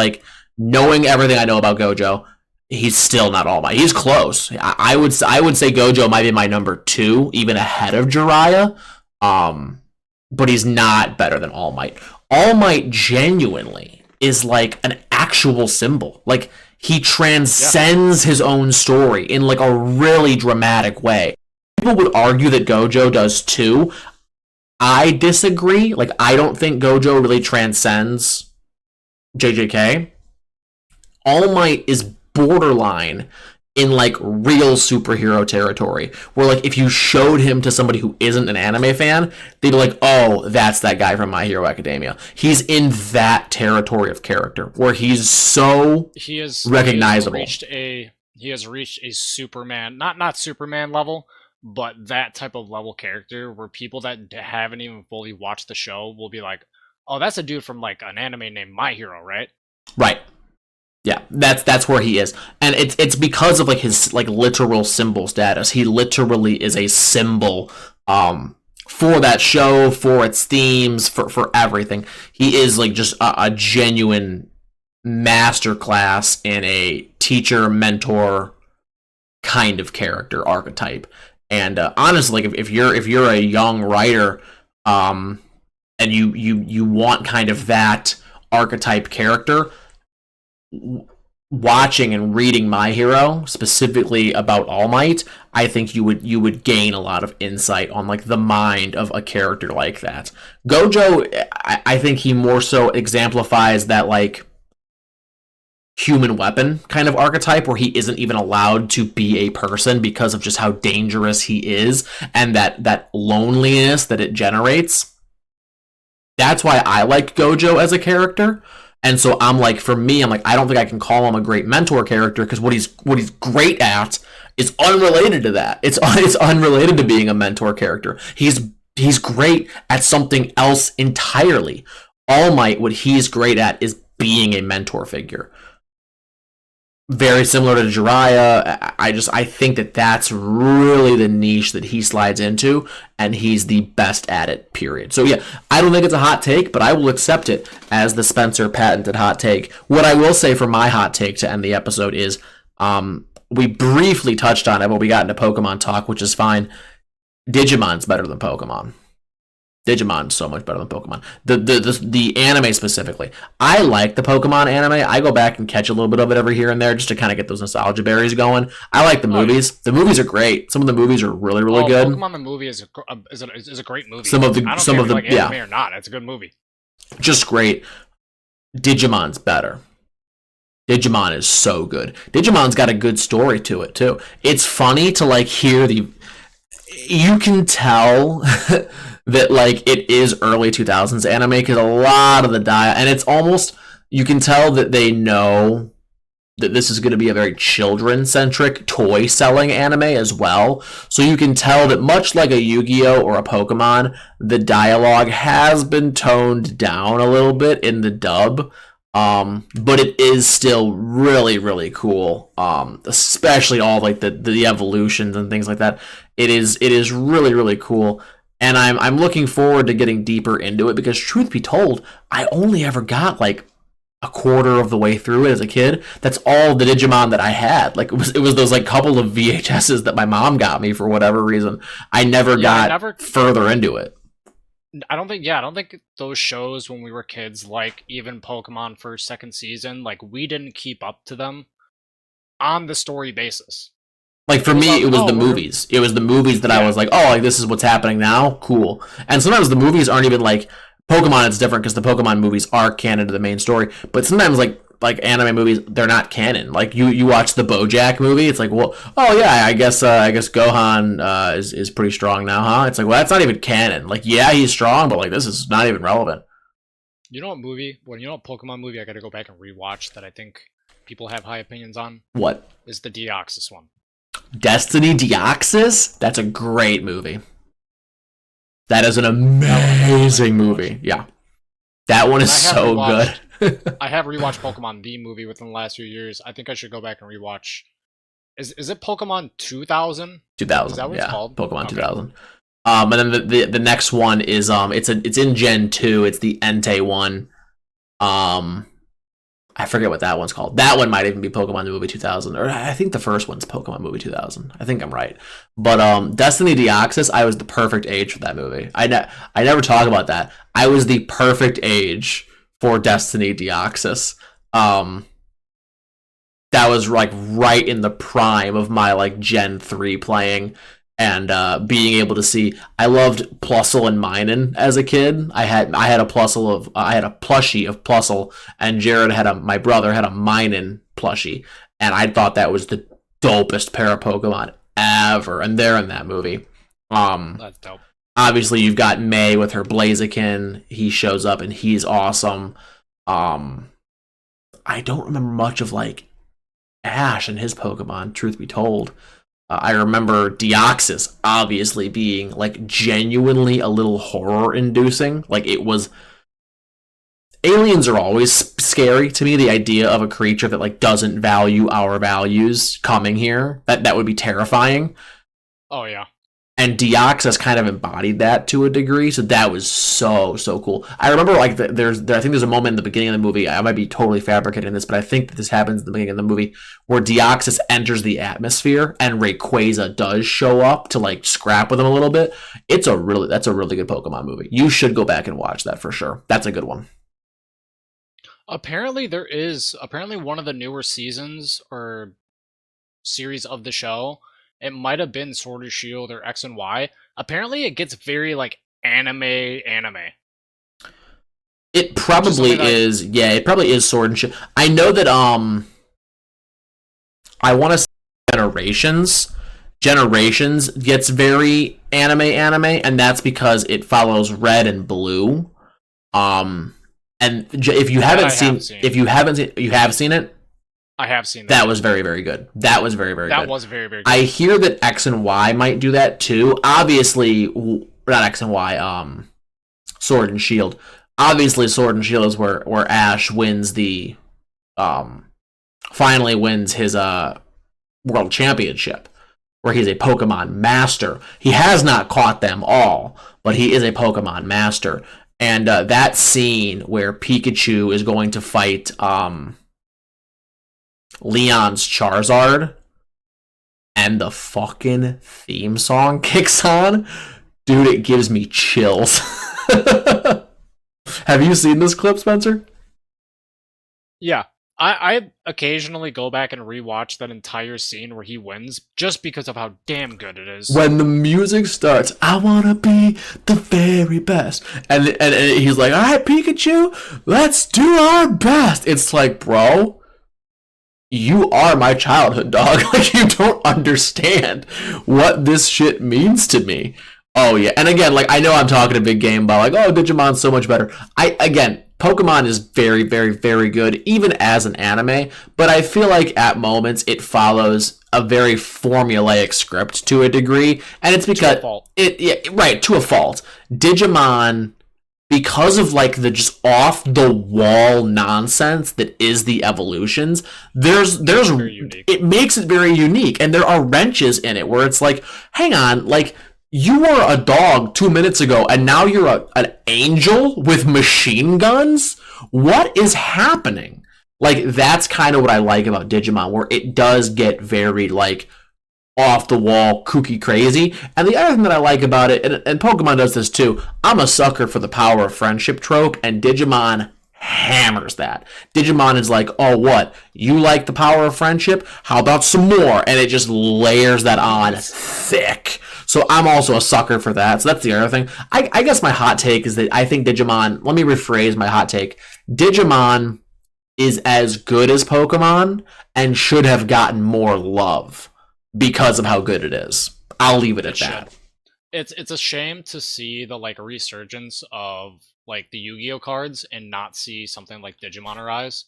A: Knowing everything I know about Gojo, he's still not All Might. He's close. I would say Gojo might be my number 2, even ahead of Jiraiya. But he's not better than All Might. All Might genuinely is an actual symbol. He transcends his own story in a really dramatic way. People would argue that Gojo does too. I disagree. I don't think Gojo really transcends JJK. All Might is borderline in real superhero territory, where if you showed him to somebody who isn't an anime fan, they'd be like, oh, that's that guy from My Hero Academia. He's in that territory of character where he's so recognizable.
B: He has reached a Superman, not Superman level, but that type of level character where people that haven't even fully watched the show will be like, oh, that's a dude from an anime named My Hero, right?
A: Right. Yeah, that's where he is. And it's because of his literal symbol status. He literally is a symbol for that show, for its themes, for everything. He is just a genuine masterclass in a teacher mentor kind of character archetype. And honestly, if you're a young writer And you want kind of that archetype character. Watching and reading My Hero, specifically about All Might, I think you would gain a lot of insight on like the mind of a character like that. Gojo, I think he more so exemplifies that like human weapon kind of archetype where he isn't even allowed to be a person because of just how dangerous he is and that loneliness that it generates. That's why I like Gojo as a character. And so I'm like, for me, I'm like, I don't think I can call him a great mentor character because what he's great at is unrelated to that. It's unrelated to being a mentor character. He's great at something else entirely. All Might, what he's great at is being a mentor figure. Very similar to Jiraiya. I think that's really the niche that he slides into, and he's the best at it, period. So yeah, I don't think it's a hot take, but I will accept it as the Spencer patented hot take. What I will say for my hot take to end the episode is, we briefly touched on it, but we got into Pokemon talk, which is fine. Digimon's better than Pokemon. Digimon's so much better than Pokemon. The anime specifically. I like the Pokemon anime. I go back and catch a little bit of it every here and there just to kind of get those nostalgia berries going. I like the movies. The movies are great. Some of the movies are really, really good.
B: Pokemon the movie is a great movie.
A: Some of the
B: like anime or not. It's a good movie.
A: Just great. Digimon's better. Digimon is so good. Digimon's got a good story to it too. It's funny to like hear you can tell that like it is early 2000s anime because a lot of the and it's almost, you can tell that they know that this is going to be a very children-centric toy selling anime as well. So you can tell that much like a Yu-Gi-Oh or a Pokemon, the dialogue has been toned down a little bit in the dub. But it is still really, really cool. Especially all like the evolutions and things like that. It is really, really cool. And I'm looking forward to getting deeper into it because truth be told, I only ever got like a quarter of the way through it as a kid. That's all the Digimon that I had. Like it was those like couple of VHSs that my mom got me for whatever reason. I never got further into it.
B: I don't think those shows when we were kids, like even Pokemon first, second season, like we didn't keep up to them on the story basis.
A: Like for me, it was the movies. It was the movies that I was like, oh, like this is what's happening now. Cool. And sometimes the movies aren't even like Pokemon. It's different because the Pokemon movies are canon to the main story. But sometimes like anime movies, they're not canon. Like you watch the BoJack movie, it's like, well, oh yeah, I guess Gohan is pretty strong now, huh? It's like, well, that's not even canon. Like, yeah, he's strong, but like this is not even relevant.
B: You know what Pokemon movie I got to go back and rewatch that I think people have high opinions on?
A: What
B: is the Deoxys one?
A: Destiny Deoxys? That's a great movie. That is an amazing movie. Yeah, that one is so good.
B: I have rewatched Pokemon the movie within the last few years. I think I should go back and rewatch. Is it Pokemon 2000?
A: 2000.
B: Is that what it's called?
A: Pokemon 2000. And then the next one is it's in Gen 2. It's the Entei one. I forget what that one's called. That one might even be Pokemon the Movie 2000, or I think the first one's Pokemon Movie 2000. I think I'm right. But Destiny Deoxys, I was the perfect age for that movie. I never talk about that. I was the perfect age for Destiny Deoxys. That was like right in the prime of my like Gen 3 playing and being able to see. I loved Plusle and Minun as a kid. I had a plushie of Plusle, and my brother had a Minun plushie, and I thought that was the dopest pair of Pokemon ever, and they're in that movie.
B: That's dope.
A: Obviously, you've got May with her Blaziken. He shows up, and he's awesome. I don't remember much of like Ash and his Pokemon, truth be told. I remember Deoxys obviously being like genuinely a little horror-inducing. Like it was. Aliens are always scary to me. The idea of a creature that like doesn't value our values coming here, that would be terrifying.
B: Oh yeah.
A: and Deoxys kind of embodied that to a degree, so that was so cool. I remember like I think there's a moment in the beginning of the movie. I might be totally fabricating this, but I think that this happens in the beginning of the movie where Deoxys enters the atmosphere and Rayquaza does show up to like scrap with him a little bit. That's a really good Pokemon movie. You should go back and watch that for sure. That's a good one.
B: Apparently, one of the newer seasons or series of the show. It might have been Sword and Shield or X and Y. Apparently, it gets very like anime.
A: It probably is. Yeah, it probably is Sword and Shield. I know that. I want to say Generations gets very anime, and that's because it follows Red and Blue. And if you haven't seen it.
B: I have seen that.
A: That was very, very good. That was very, very good.
B: That was very, very good.
A: I hear that X and Y might do that too. Obviously, not X and Y, Sword and Shield. Obviously, Sword and Shield is where Ash wins the, finally wins his world championship, where he's a Pokemon master. He has not caught them all, but he is a Pokemon master. And that scene where Pikachu is going to fight, Leon's Charizard and the fucking theme song kicks on, dude, it gives me chills. Have you seen this clip, Spencer?
B: Yeah. I occasionally go back and rewatch that entire scene where he wins just because of how damn good it is.
A: When the music starts, I want to be the very best. And he's like, all right, Pikachu, let's do our best. It's like, bro, you are my childhood, dog. Like, you don't understand what this shit means to me. Oh, yeah. And again, like, I know I'm talking a big game about, like, oh, Digimon's so much better. Pokemon is very, very, very good, even as an anime. But I feel like at moments it follows a very formulaic script to a degree. And it's because... to a fault. Digimon... because of like the just off the wall nonsense that is the evolutions, it makes it very unique, and there are wrenches in it where it's like, hang on, like you were a dog 2 minutes ago and now you're an angel with machine guns. What is happening? Like, that's kind of what I like about Digimon, where it does get very like off the wall, kooky crazy. And the other thing that I like about it, and Pokemon does this too, I'm a sucker for the power of friendship trope, and Digimon hammers that. Digimon is like, oh, what? You like the power of friendship? How about some more? And it just layers that on thick. So I'm also a sucker for that. So that's the other thing. I guess my hot take is that I think Digimon, let me rephrase my hot take. Digimon is as good as Pokemon and should have gotten more love because of how good it is. I'll leave it at that.
B: It's a shame to see the like resurgence of like the Yu-Gi-Oh cards and not see something like Digimon arise.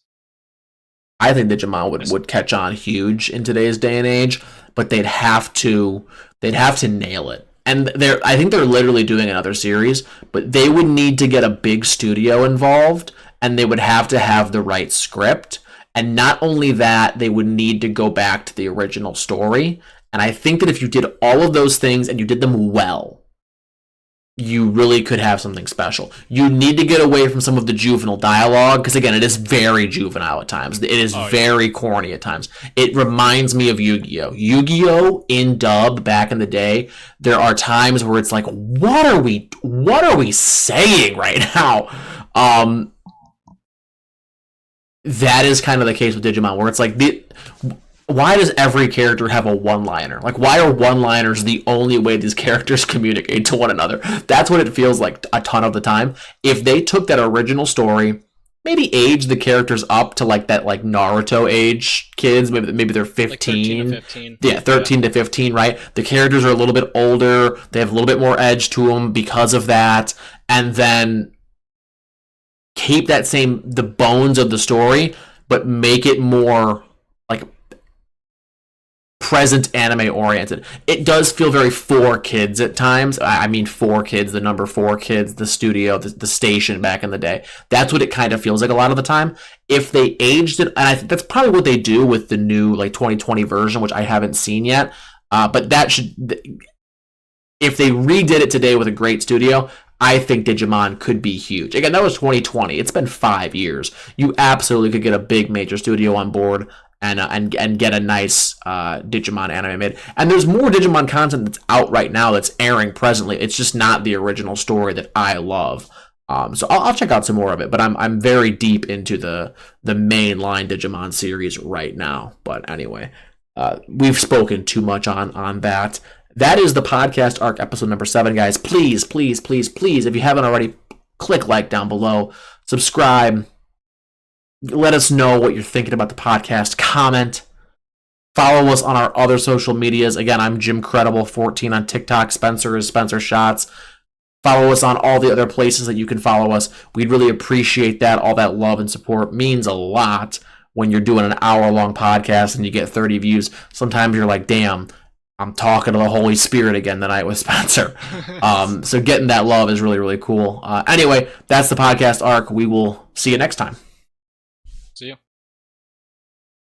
A: I think Digimon would catch on huge in today's day and age, but they'd have to nail it. And I think they're literally doing another series, but they would need to get a big studio involved, and they would have to have the right script. And not only that, they would need to go back to the original story. And I think that if you did all of those things and you did them well, you really could have something special. You need to get away from some of the juvenile dialogue, because again, it is very juvenile at times. It is very corny at times. It reminds me of Yu-Gi-Oh! Yu-Gi-Oh! In dub back in the day, there are times where it's like, what are we saying right now? That is kind of the case with Digimon, where it's like, why does every character have a one-liner? Like, why are one-liners the only way these characters communicate to one another? That's what it feels like a ton of the time. If they took that original story, maybe age the characters up to like that like Naruto age kids, maybe they're 15.
B: Like 13 to 15.
A: Yeah, 13 to 15, right? The characters are a little bit older, they have a little bit more edge to them because of that, and then keep the bones of the story, but make it more like present anime oriented. It does feel very for kids at times. I mean, for kids, the number 4 kids, the studio, the station back in the day. That's what it kind of feels like a lot of the time. If they aged it, and I think that's probably what they do with the new like 2020 version, which I haven't seen yet. But that should, if they redid it today with a great studio, I think Digimon could be huge. Again, that was 2020. It's been 5 years. You absolutely could get a big major studio on board and get a nice Digimon anime made. And there's more Digimon content that's out right now that's airing presently. It's just not the original story that I love. So I'll check out some more of it. But I'm very deep into the mainline Digimon series right now. But anyway, we've spoken too much on that. That is the podcast arc episode number 7, guys. Please, please, please, please, if you haven't already, click like down below, subscribe, let us know what you're thinking about the podcast, comment, follow us on our other social medias. Again, I'm Jim Credible14 on TikTok. Spencer is Spencer Shots. Follow us on all the other places that you can follow us. We'd really appreciate that. All that love and support means a lot when you're doing an hour-long podcast and you get 30 views. Sometimes you're like, damn, I'm talking to the Holy Spirit again tonight with Spencer. So getting that love is really, really cool. Anyway, that's the podcast arc. We will see you next time.